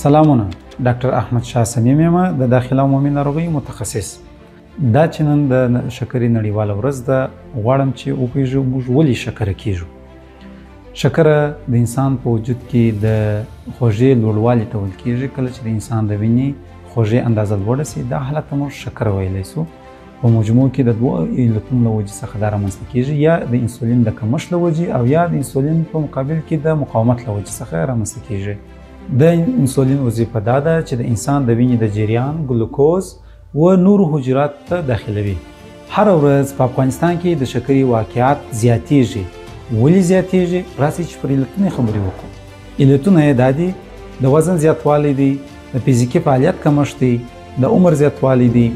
سلامونه، ډاکټر احمد شاه صمیم یم، د داخله عمومي ناروغیو متخصص. دا چې نن د شکرې نړیواله ورځ ده، غواړم چې وپوهیږو موږ ولې شکره کیږو. شکره د انسان په وجود کې د خوږې لوړوالي ته ویل کیږي. کله چې د انسان د وینې خوږې اندازه لوړه سي، دا حالت ته موږ شکره ویلی سو. په مجموع کې د دوه علتونو له وجې څخه دا رامنځته کیږي، یا د انسولین د کمښت له وجې او یا د انسولین په مقابل کې د مقاومت له وجې څخه رامنځته کیږي. د انسولین وظیفه دا ده چې د انسان د وینې د جریان ګلوکوز و نورو حجراتو ته داخلوي. هره ورځ په افغانستان کې د شکرې واقعات زیاتیږي. ولې زیاتیږي؟ راځئ چې پر علتونو خبرې وکړو. علتونه یې دا دي: د وزن زیاتوالی دی، د فزیکي فعالیت کمښت دی، د عمر زیاتوالی دی.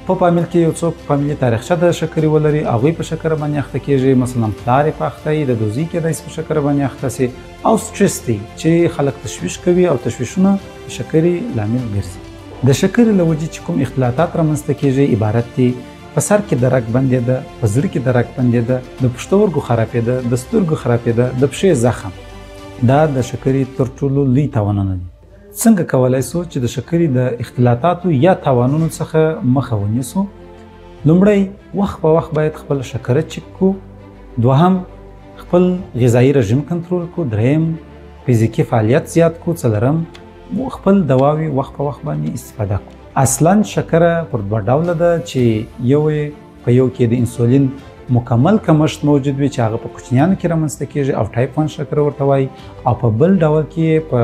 په فامیل کې یو څوک فامیلي تاریخچه د شکرې ولري، هغوی په شکره باندې اخته کیږي. مثلا پلار یې په اخته وي، د دوزۍ کیدای شي په شکره باندې اخته سي. او سټرس دی چې خلک تشویش کوي او تشویشونه د شکرې لامل ګرځي. د شکرې له وجې چې کوم اختلاطات رامنځته کیږي عبارت دي: په سر کې درک بندېده، په زړه کې درک بندېده، د پښتورګو خرابېده، د سترګو خرابېده، د پښې زخم. دا د شکرې تر ټولو لوی تاوانونه دي. څنګه کولای سو چې د شکرې د اختلاطاتو یا تاوانونو څخه مخه ونیسو؟ لومړی، وخت په وخت باید خپل شکره چک کو. دوهم، خپل غذایی رژیم کنټرول کو. دریم، فزیکي فعالیت زیات کو. څلورم، خپل دواوی وخت په وخت باندې استفاده کو. اصلا شکره پر دوه ډوله ده، چې یو په یو کې د انسولین مکمل کمښت موجود وي چې هغه په کوچنیانو کې رامنځته کیږي او ټایپ 1 شکره ورته وایي، او په بل ډول کې په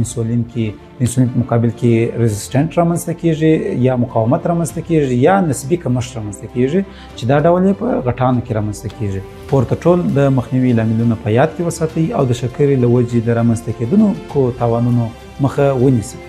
انسولین کې د انسولین په مقابل کې ريزسټنټ رامنځته کیږي یا مقاومت رامنځته کیږي یا نسبي کمښت رامنځته کیږي چې دا ډول یې په غټانو کې رامنځته کیږي. پورته ټول د مخنیوي لاملونه په یاد کې وساتئ او د شکرې له وجې د رامنځته کېدونکو تاوانونو مخه ونیسئ.